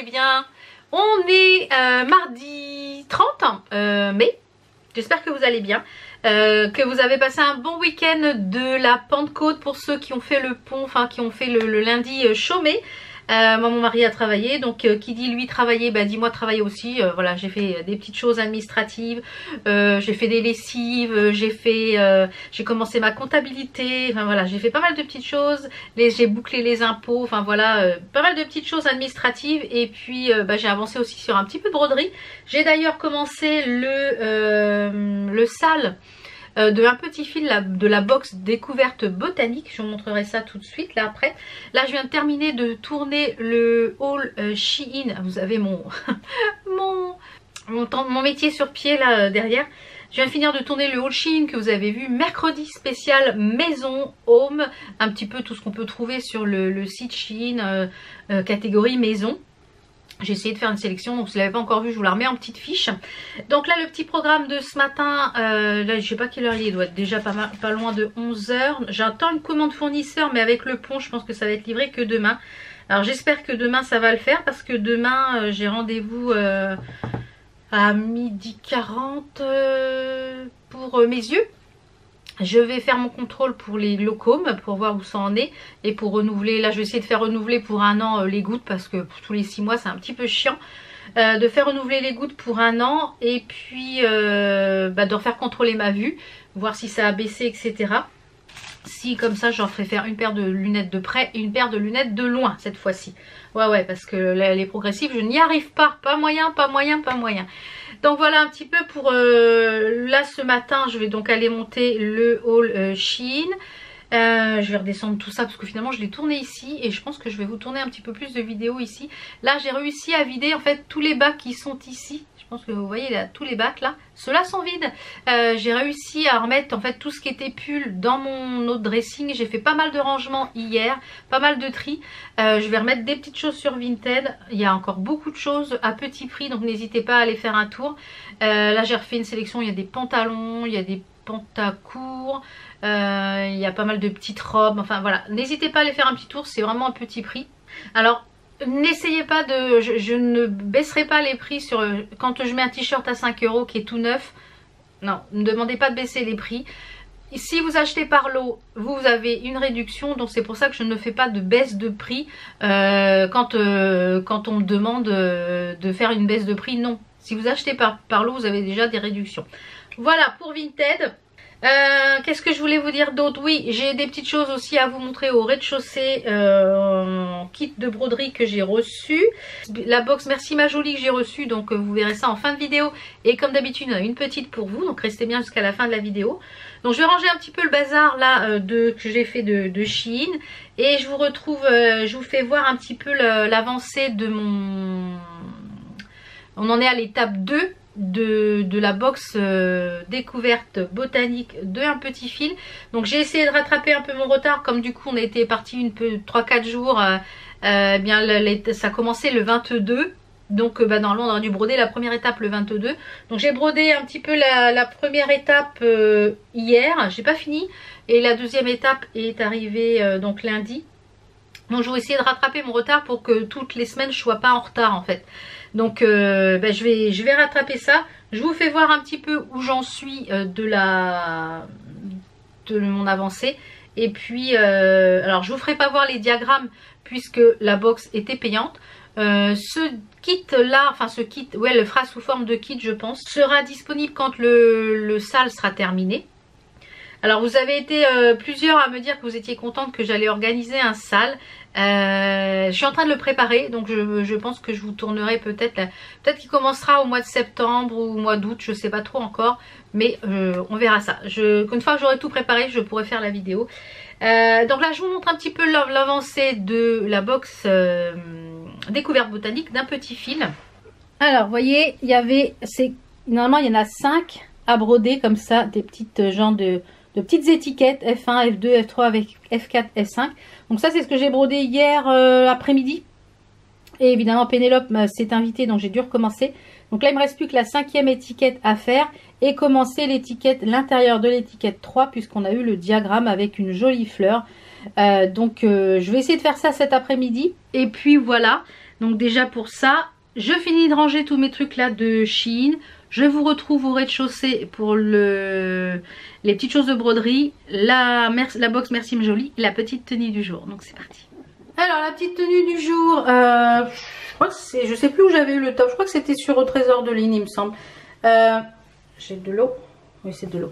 allez bien. On est mardi 30 mai. J'espère que vous allez bien. Que vous avez passé un bon week-end de la Pentecôte pour ceux qui ont fait le pont, enfin qui ont fait le lundi chômé. Moi mon mari a travaillé, donc qui dit lui travailler, bah dis moi travailler aussi. Voilà, j'ai fait des petites choses administratives, j'ai fait des lessives, j'ai commencé ma comptabilité, enfin voilà, j'ai fait pas mal de petites choses, j'ai bouclé les impôts, enfin voilà, pas mal de petites choses administratives. Et puis j'ai avancé aussi sur un petit peu de broderie. J'ai d'ailleurs commencé le sale de un petit fil de la box découverte botanique. Je vous montrerai ça tout de suite là après. Là je viens de terminer de tourner le haul Shein. Vous avez mon mon métier sur pied là derrière. Je viens de finir de tourner le haul Shein que vous avez vu mercredi spécial maison, home, un petit peu tout ce qu'on peut trouver sur le site Shein catégorie maison. J'ai essayé de faire une sélection, donc si vous ne l'avez pas encore vu, je vous la remets en petite fiche. Donc là, le petit programme de ce matin, là je sais pas quelle heure il est, il doit être déjà pas loin de 11 h. J'attends une commande fournisseur, mais avec le pont, je pense que ça va être livré que demain. Alors j'espère que demain ça va le faire, parce que demain j'ai rendez-vous à 12h40 pour mes yeux. Je vais faire mon contrôle pour les glaucomes pour voir où ça en est et pour renouveler. Là je vais essayer de faire renouveler pour un an les gouttes, parce que pour tous les 6 mois c'est un petit peu chiant de faire renouveler les gouttes pour un an. Et puis de refaire contrôler ma vue, voir si ça a baissé, etc. Si comme ça j'en ferai faire une paire de lunettes de près et une paire de lunettes de loin cette fois-ci. Ouais parce que les progressives je n'y arrive pas. Pas moyen. Donc voilà un petit peu pour là ce matin. Je vais donc aller monter le haul Shein. Je vais redescendre tout ça parce que finalement je l'ai tourné ici et je pense que je vais vous tourner un petit peu plus de vidéos ici. Là j'ai réussi à vider en fait tous les bacs qui sont ici. Je pense que vous voyez là, tous les bacs là, ceux-là sont vides. J'ai réussi à remettre en fait tout ce qui était pull dans mon autre dressing. J'ai fait pas mal de rangements hier, pas mal de tri. Je vais remettre des petites choses sur Vinted. Il y a encore beaucoup de choses à petit prix, donc n'hésitez pas à aller faire un tour. Là j'ai refait une sélection, il y a des pantalons, il y a des pantacourts, il y a pas mal de petites robes, enfin voilà. N'hésitez pas à aller faire un petit tour, c'est vraiment un petit prix. Alors n'essayez pas de... Je ne baisserai pas les prix sur... Quand je mets un t-shirt à 5 € qui est tout neuf, non, ne demandez pas de baisser les prix. Si vous achetez par lot, vous avez une réduction, donc c'est pour ça que je ne fais pas de baisse de prix quand on me demande de faire une baisse de prix. Non, si vous achetez par lot, vous avez déjà des réductions. Voilà pour Vinted. Qu'est-ce que je voulais vous dire d'autre? Oui, j'ai des petites choses aussi à vous montrer au rez-de-chaussée, kit de broderie que j'ai reçu, la box Merci ma jolie que j'ai reçue, donc vous verrez ça en fin de vidéo. Et comme d'habitude il y en a une petite pour vous, donc restez bien jusqu'à la fin de la vidéo. Donc je vais ranger un petit peu le bazar là que j'ai fait de Shein, et je vous retrouve, je vous fais voir un petit peu l'avancée de mon... On en est à l'étape 2 de la box découverte botanique de un petit fil. Donc j'ai essayé de rattraper un peu mon retard, comme du coup on a été parti 3-4 jours, bien ça a commencé le 22. Donc normalement on aurait dû broder la première étape le 22. Donc j'ai brodé un petit peu la première étape hier, j'ai pas fini, et la deuxième étape est arrivée donc lundi. Donc je vais essayer de rattraper mon retard pour que toutes les semaines je sois pas en retard en fait. Donc je vais rattraper ça. Je vous fais voir un petit peu où j'en suis de mon avancée. Et puis alors je vous ferai pas voir les diagrammes puisque la box était payante. Ce kit là, enfin ce kit, ouais, le fera sous forme de kit je pense, sera disponible quand le sale sera terminé. Alors vous avez été plusieurs à me dire que vous étiez contente que j'allais organiser un sale. Je suis en train de le préparer, donc je pense que je vous tournerai peut-être qu'il commencera au mois de septembre ou au mois d'août, je sais pas trop encore, mais on verra ça. Une fois que j'aurai tout préparé, je pourrai faire la vidéo. Donc là je vous montre un petit peu l'avancée de la box découverte botanique d'un petit fil. Alors vous voyez, il y avait, normalement il y en a 5 à broder comme ça, des petites genres de petites étiquettes F1, F2, F3 avec F4, F5. Donc ça c'est ce que j'ai brodé hier après-midi. Et évidemment Pénélope s'est invitée, donc j'ai dû recommencer. Donc là il me reste plus que la 5e étiquette à faire et commencer l'intérieur de l'étiquette 3, puisqu'on a eu le diagramme avec une jolie fleur. Je vais essayer de faire ça cet après-midi. Et puis voilà. Donc déjà pour ça, je finis de ranger tous mes trucs là de Shein. Je vous retrouve au rez-de-chaussée pour les petites choses de broderie, la box Merci me jolie, la petite tenue du jour. Donc c'est parti. Alors la petite tenue du jour, je crois que c'est, je sais plus où j'avais eu le top. Je crois que c'était sur au Trésor de Line, il me semble. J'ai de l'eau. Oui, c'est de l'eau.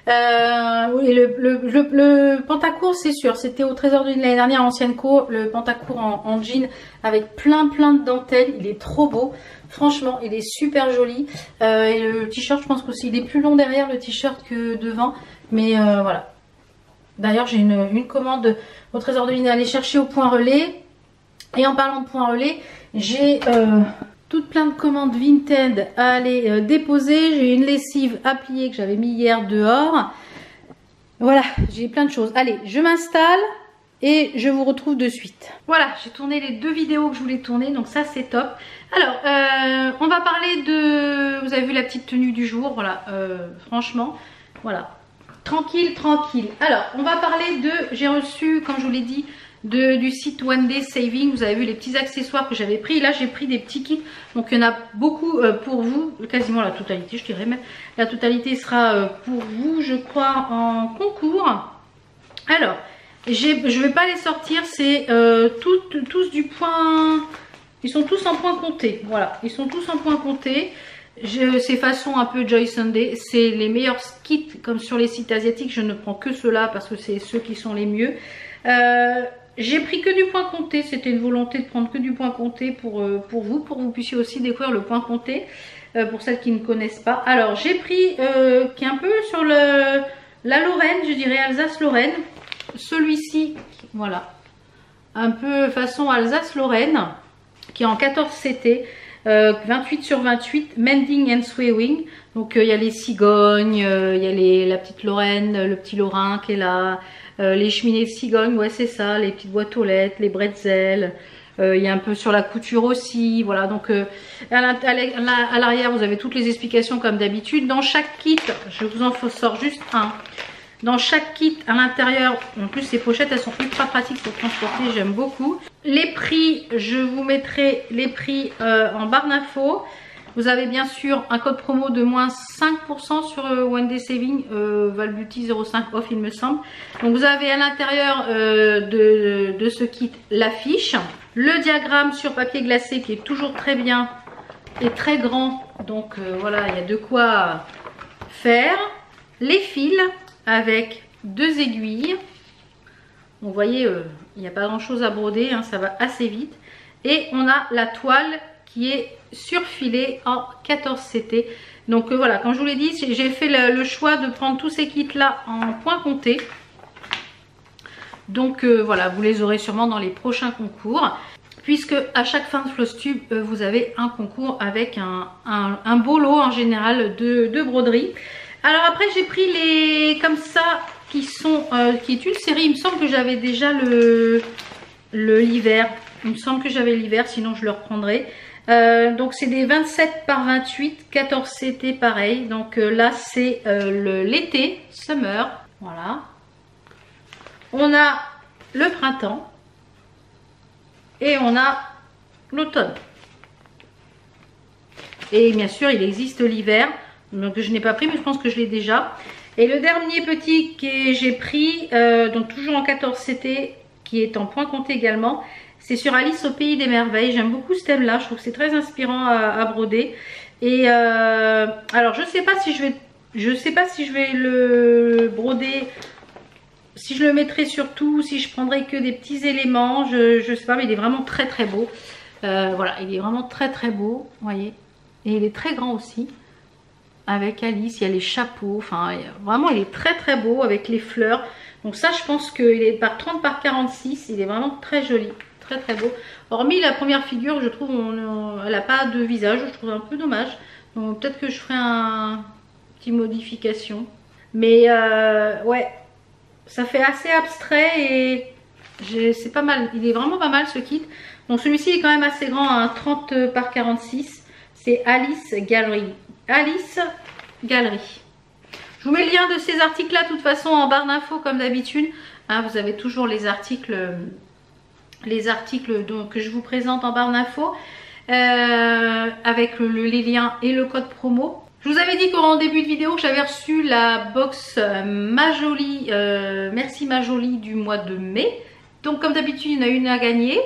Oui, le pantacourt, c'est sûr. C'était au Trésor de Line l'année dernière, ancienne co. Le pantacourt en jean avec plein de dentelles. Il est trop beau. Franchement, il est super joli. Et le t-shirt, je pense qu'il est plus long derrière le t-shirt que devant. Mais voilà. D'ailleurs, j'ai une commande au Trésor de Line à aller chercher au point relais. Et en parlant de point relais, j'ai toutes plein de commandes Vinted à aller déposer. J'ai une lessive à plier que j'avais mis hier dehors. Voilà, j'ai plein de choses. Allez, je m'installe et je vous retrouve de suite. Voilà, j'ai tourné les 2 vidéos que je voulais tourner, donc ça c'est top. Alors, on va parler de... Vous avez vu la petite tenue du jour, voilà, franchement, voilà. Tranquille. Alors, on va parler de... J'ai reçu, comme je vous l'ai dit, du site One Day Saving. Vous avez vu les petits accessoires que j'avais pris. Là, j'ai pris des petits kits. Donc, il y en a beaucoup pour vous. Quasiment la totalité, je dirais même. La totalité sera pour vous, je crois, en concours. Alors, je ne vais pas les sortir. C'est tous du point... Ils sont tous en point compté. Voilà, ils sont tous en point compté. C'est façon un peu Joy Sunday, c'est les meilleurs kits comme sur les sites asiatiques. Je ne prends que ceux-là parce que c'est ceux qui sont les mieux. J'ai pris que du point compté, c'était une volonté de prendre que du point compté pour vous, pour que vous puissiez aussi découvrir le point compté pour celles qui ne connaissent pas. Alors j'ai pris qui est un peu sur la Lorraine, je dirais Alsace-Lorraine, celui-ci, voilà, un peu façon Alsace-Lorraine, qui est en 14 CT. 28 sur 28, Mending and Sewing. Donc il y a les cigognes, il y a la petite Lorraine, le petit Lorrain qui est là, les cheminées de cigogne, ouais c'est ça, les petites boîtes aux lettres, les bretzels. Il y a un peu sur la couture aussi, voilà. Donc à l'arrière vous avez toutes les explications comme d'habitude. Dans chaque kit, je vous en sors juste un. Dans chaque kit à l'intérieur, en plus ces pochettes elles sont ultra pratiques pour transporter, j'aime beaucoup. Les prix, je vous mettrai les prix en barre d'infos. Vous avez bien sûr un code promo de moins 5% sur One Day Saving, Valbeauty 05 off il me semble. Donc vous avez à l'intérieur de ce kit l'affiche, le diagramme sur papier glacé qui est toujours très bien et très grand. Donc voilà, il y a de quoi faire. Les fils avec 2 aiguilles. Donc, vous voyez, il n'y a pas grand chose à broder, hein, ça va assez vite. Et on a la toile qui est surfilée en 14 CT. Donc voilà, comme je vous l'ai dit, j'ai fait le choix de prendre tous ces kits là en point compté. Donc voilà, vous les aurez sûrement dans les prochains concours. Puisque à chaque fin de Flosstube, vous avez un concours avec un beau lot en général de broderie. Alors après j'ai pris les comme ça qui est une série. Il me semble que j'avais déjà l'hiver. Il me semble que j'avais l'hiver, sinon je le reprendrai. Donc c'est des 27 par 28, 14 CT pareil. Donc là c'est l'été, summer. Voilà. On a le printemps et on a l'automne. Et bien sûr il existe l'hiver. Donc je n'ai pas pris mais je pense que je l'ai déjà. Et le dernier petit que j'ai pris, donc toujours en 14 CT, qui est en point compté également, c'est sur Alice au pays des merveilles. J'aime beaucoup ce thème là, je trouve que c'est très inspirant à broder. Et alors je sais pas si je vais le broder, si je le mettrai sur tout, si je prendrai que des petits éléments, je sais pas, mais il est vraiment très très beau. Voilà, il est vraiment très très beau, vous voyez. Et il est très grand aussi. Avec Alice, il y a les chapeaux, enfin vraiment il est très très beau avec les fleurs. Donc ça je pense qu'il est par 30 par 46, il est vraiment très joli, très très beau. Hormis la première figure, je trouve elle n'a pas de visage, je trouve un peu dommage. Donc peut-être que je ferai une petite modification. Mais ouais, ça fait assez abstrait et c'est pas mal, il est vraiment pas mal ce kit. Donc celui-ci est quand même assez grand, hein, 30 par 46, c'est Alice Gallery. Alice Galerie. Je vous mets le lien de ces articles là de toute façon en barre d'infos comme d'habitude. Hein, vous avez toujours les articles les articles que je vous présente en barre d'infos avec les liens et le code promo. Je vous avais dit qu'en début de vidéo que j'avais reçu la box Majoli, merci Majoli du mois de mai. Donc comme d'habitude, il y en a une à gagner.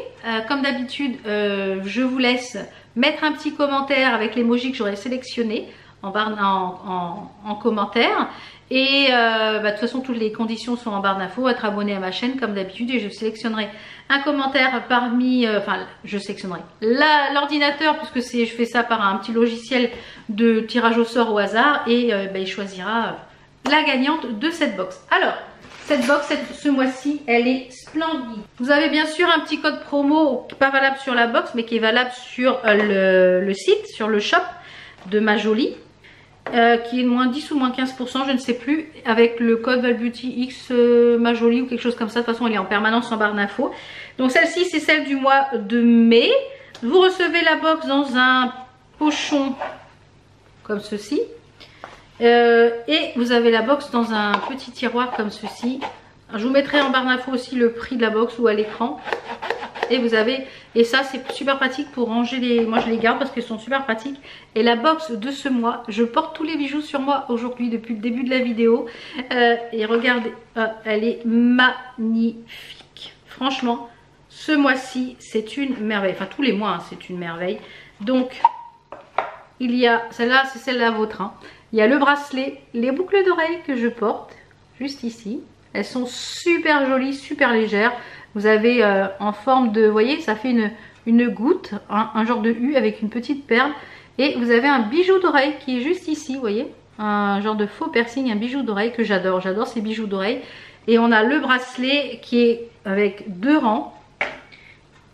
Comme d'habitude, je vous laisse mettre un petit commentaire avec l'emoji que j'aurais sélectionné en commentaire. Et de toute façon, toutes les conditions sont en barre d'infos. Être abonné à ma chaîne comme d'habitude et je sélectionnerai un commentaire parmi, je sélectionnerai l'ordinateur puisque je fais ça par un petit logiciel de tirage au sort au hasard et il choisira la gagnante de cette box. Alors, cette box, ce mois-ci, elle est splendide. Vous avez bien sûr un petit code promo pas valable sur la box mais qui est valable sur le site, sur le shop de Majoli. Qui est moins 10 ou moins 15%, je ne sais plus, avec le code Valbeauty X Majoli ou quelque chose comme ça. De toute façon, elle est en permanence en barre d'infos. Donc celle-ci, c'est celle du mois de mai. Vous recevez la box dans un pochon comme ceci. Et vous avez la box dans un petit tiroir comme ceci. Je vous mettrai en barre d'infos aussi le prix de la box ou à l'écran. Et vous avez, et ça c'est super pratique pour ranger les, moi je les garde parce qu'elles sont super pratiques. Et la box de ce mois, je porte tous les bijoux sur moi aujourd'hui depuis le début de la vidéo. Et regardez, elle est magnifique. Franchement, ce mois-ci c'est une merveille. Enfin tous les mois hein, c'est une merveille. Donc il y a, celle-là c'est celle-là vôtre. Hein. Il y a le bracelet, les boucles d'oreilles que je porte juste ici. Elles sont super jolies, super légères. Vous avez en forme de, vous voyez, ça fait une goutte, un genre de U avec une petite perle. Et vous avez un bijou d'oreille qui est juste ici, vous voyez. Un genre de faux piercing, un bijou d'oreille que j'adore. J'adore ces bijoux d'oreille. Et on a le bracelet qui est avec 2 rangs.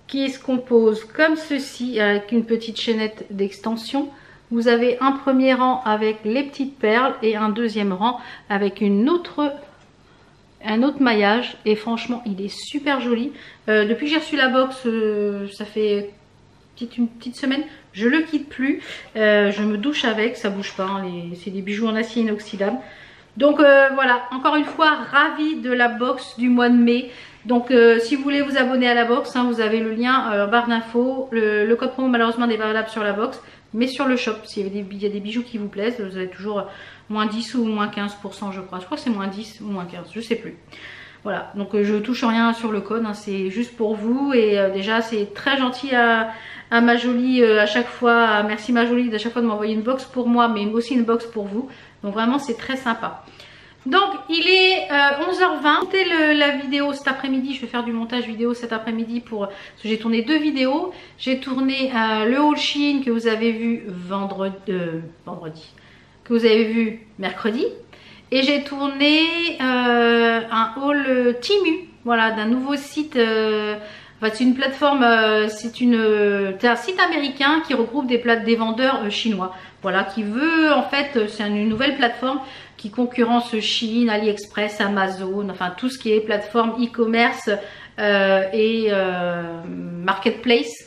Qui se compose comme ceci, avec une petite chaînette d'extension. Vous avez un premier rang avec les petites perles et un deuxième rang avec un autre maillage. Et franchement il est super joli. Depuis que j'ai reçu la box, ça fait une petite semaine, je le quitte plus. Je me douche avec, ça bouge pas hein, c'est des bijoux en acier inoxydable. Donc voilà, encore une fois ravie de la box du mois de mai. Donc si vous voulez vous abonner à la box hein, vous avez le lien en barre d'infos. Le code promo malheureusement n'est pas valable sur la box, mais sur le shop, s'il y a des bijoux qui vous plaisent, vous avez toujours moins 10 ou moins 15% je crois. Je crois que c'est moins 10 ou moins 15, je sais plus. Voilà, donc je touche rien sur le code, hein, c'est juste pour vous. Et déjà c'est très gentil à Majoli à chaque fois, merci Majoli à chaque fois de m'envoyer une box pour moi, mais aussi une box pour vous. Donc vraiment c'est très sympa. Donc il est 11h20, montez la vidéo cet après-midi, je vais faire du montage vidéo cet après-midi parce que j'ai tourné 2 vidéos. J'ai tourné le haul Shein que vous avez vu vendredi, que vous avez vu mercredi. Et j'ai tourné un haul Temu, voilà, d'un nouveau site. C'est une plateforme, c'est un site américain qui regroupe des vendeurs chinois. Voilà, qui veut en fait, c'est une nouvelle plateforme qui concurrence Shein, AliExpress, Amazon, enfin tout ce qui est plateforme e-commerce et marketplace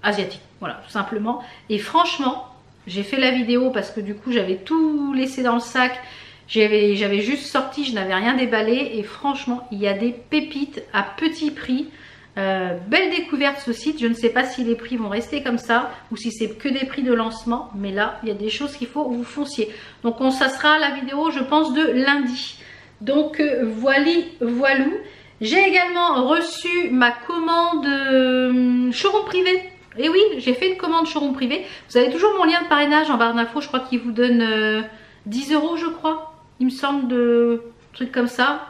asiatique. Voilà, tout simplement. Et franchement, j'ai fait la vidéo parce que du coup j'avais tout laissé dans le sac. J'avais juste sorti, je n'avais rien déballé. Et franchement, il y a des pépites à petit prix. Belle découverte ce site. Je ne sais pas si les prix vont rester comme ça ou si c'est que des prix de lancement. Mais là, il y a des choses qu'il faut que vous fonciez. Donc ça sera la vidéo, je pense, de lundi. Donc voilou. J'ai également reçu ma commande showroom privé. Et oui, j'ai fait une commande showroom privé. Vous avez toujours mon lien de parrainage en barre d'infos. Je crois qu'il vous donne 10 €, je crois. Il me semble de trucs comme ça.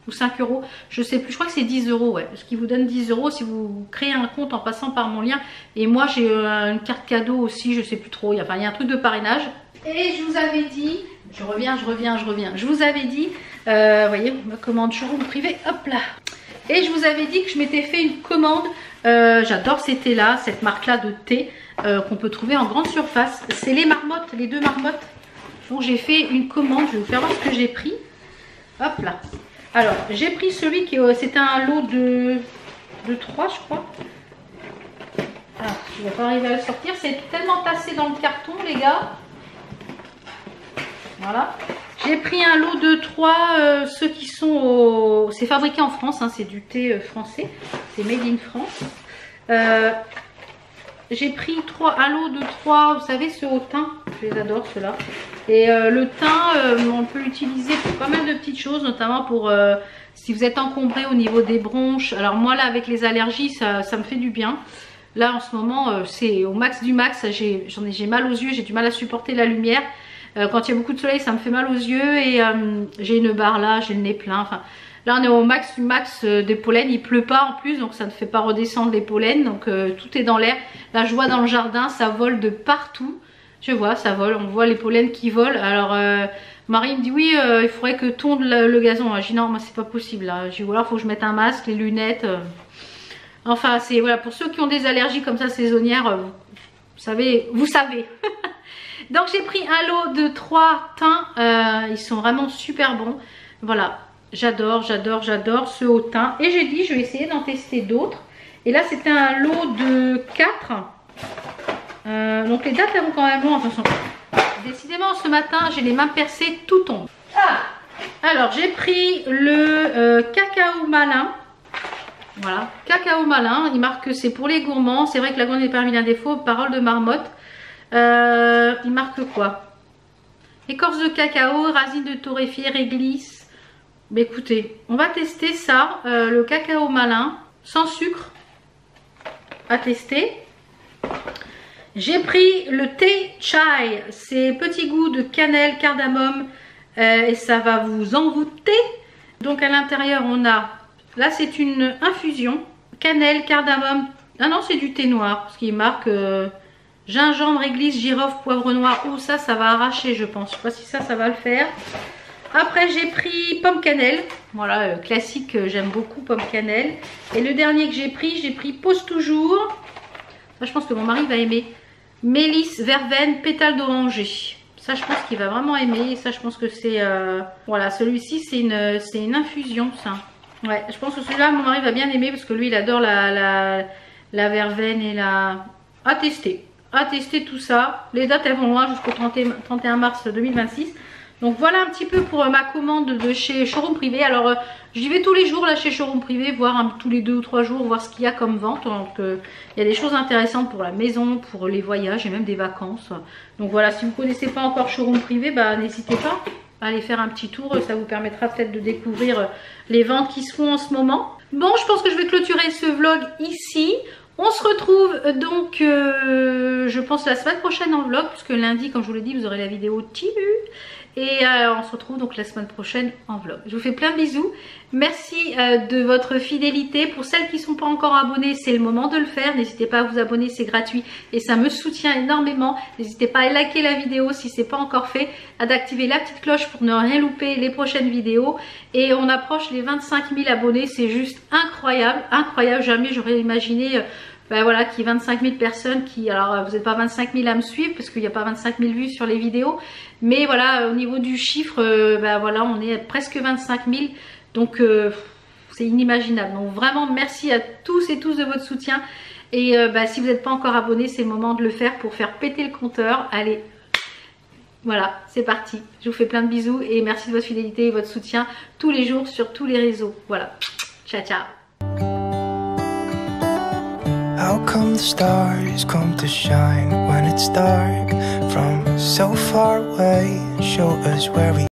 Ou 5 €. Je sais plus. Je crois que c'est 10 €. Ouais. Ce qui vous donne 10 € si vous créez un compte en passant par mon lien. Et moi, j'ai une carte cadeau aussi. Je sais plus trop. Enfin, il y a un truc de parrainage. Et je vous avais dit. Je reviens. Je vous avais dit. Voyez, ma commande showroom privé. Hop là. Et je vous avais dit que je m'étais fait une commande. J'adore ces thés là, cette marque là de thé qu'on peut trouver en grande surface. C'est les marmottes, les 2 marmottes. Donc j'ai fait une commande, je vais vous faire voir ce que j'ai pris. Hop là. Alors j'ai pris celui qui c'était un lot de 3 je crois. Ah, je ne vais pas arriver à le sortir, c'est tellement tassé dans le carton les gars. Voilà. J'ai pris un lot de 3, ceux qui sont au... C'est fabriqué en France, hein, c'est du thé français, c'est made in France. J'ai pris un lot de 3, vous savez, ceux au thym, je les adore ceux-là. Et le thym, on peut l'utiliser pour pas mal de petites choses, notamment pour si vous êtes encombré au niveau des bronches. Alors moi là, avec les allergies, ça me fait du bien. Là en ce moment, c'est au max du max, j'ai mal aux yeux, j'ai du mal à supporter la lumière. Quand il y a beaucoup de soleil, ça me fait mal aux yeux et j'ai une barre là, j'ai le nez plein. Enfin, là on est au max du max des pollens, il pleut pas en plus, donc ça ne fait pas redescendre les pollens, donc tout est dans l'air. Là je vois dans le jardin, ça vole de partout. Je vois, ça vole, on voit les pollens qui volent. Alors Marie me dit oui, il faudrait que tonde le gazon. Je dis non, moi c'est pas possible là. Je dis voilà, faut que je mette un masque, les lunettes. Enfin, c'est voilà, pour ceux qui ont des allergies comme ça saisonnières, vous savez. Donc j'ai pris un lot de 3 thym, ils sont vraiment super bons. Voilà, j'adore ceux au thym. Et j'ai dit je vais essayer d'en tester d'autres. Et là c'était un lot de 4. Donc les dates elles vont quand même loin. Attention. Décidément ce matin j'ai les mains percées, tout tombe. Ah, alors j'ai pris le cacao malin. Voilà, cacao malin, il marque que c'est pour les gourmands. C'est vrai que la gourde n'est pas mis d'un défaut, parole de marmotte. Il marque quoi? Écorce de cacao, racine de torréfier, réglisse. Mais écoutez, on va tester ça, le cacao malin, sans sucre, à tester. J'ai pris le thé chai, c'est petit goût de cannelle, cardamome, et ça va vous envoûter. Donc à l'intérieur on a, là c'est une infusion, cannelle, cardamome, ah non c'est du thé noir, parce qu'il marque... gingembre, réglisse, girofle, poivre noir. Oh ça va arracher je pense. Je sais pas si ça va le faire. Après j'ai pris pomme cannelle. Voilà, classique, j'aime beaucoup pomme cannelle. Et le dernier que j'ai pris pose toujours. Ça je pense que mon mari va aimer. Mélisse, verveine, pétale d'oranger. Ça je pense qu'il va vraiment aimer. Et ça je pense que c'est... Voilà, celui-ci c'est une infusion ça. Ouais, je pense que celui-là mon mari va bien aimer parce que lui il adore la verveine et la... À tester tout ça. Les dates elles vont loin jusqu'au 31 mars 2026. Donc voilà un petit peu pour ma commande de chez Showroom Privé. Alors j'y vais tous les jours là chez Showroom Privé, voir tous les 2 ou 3 jours, voir ce qu'il y a comme vente. Donc il y a des choses intéressantes pour la maison, pour les voyages et même des vacances. Donc voilà, si vous ne connaissez pas encore Showroom Privé, bah n'hésitez pas à aller faire un petit tour. Ça vous permettra peut-être de découvrir les ventes qui se font en ce moment. Bon, je pense que je vais clôturer ce vlog ici. On se retrouve donc, je pense, la semaine prochaine en vlog, puisque lundi, comme je vous l'ai dit, vous aurez la vidéo Timu. Et on se retrouve donc la semaine prochaine en vlog. Je vous fais plein de bisous. Merci de votre fidélité. Pour celles qui ne sont pas encore abonnées, c'est le moment de le faire. N'hésitez pas à vous abonner, c'est gratuit et ça me soutient énormément. N'hésitez pas à liker la vidéo si ce n'est pas encore fait, à d'activer la petite cloche pour ne rien louper les prochaines vidéos. Et on approche les 25 000 abonnés, c'est juste incroyable, incroyable. Jamais j'aurais imaginé... ben voilà, qu'il y ait 25 000 personnes qui... Alors, vous n'êtes pas 25 000 à me suivre parce qu'il n'y a pas 25 000 vues sur les vidéos. Mais voilà, au niveau du chiffre, ben voilà, on est à presque 25 000. Donc, c'est inimaginable. Donc, vraiment, merci à tous et tous de votre soutien. Et ben, si vous n'êtes pas encore abonné, c'est le moment de le faire pour faire péter le compteur. Allez, voilà, c'est parti. Je vous fais plein de bisous et merci de votre fidélité et votre soutien tous les jours sur tous les réseaux. Voilà, ciao, ciao. How come the stars come to shine when it's dark from so far away? Show us where we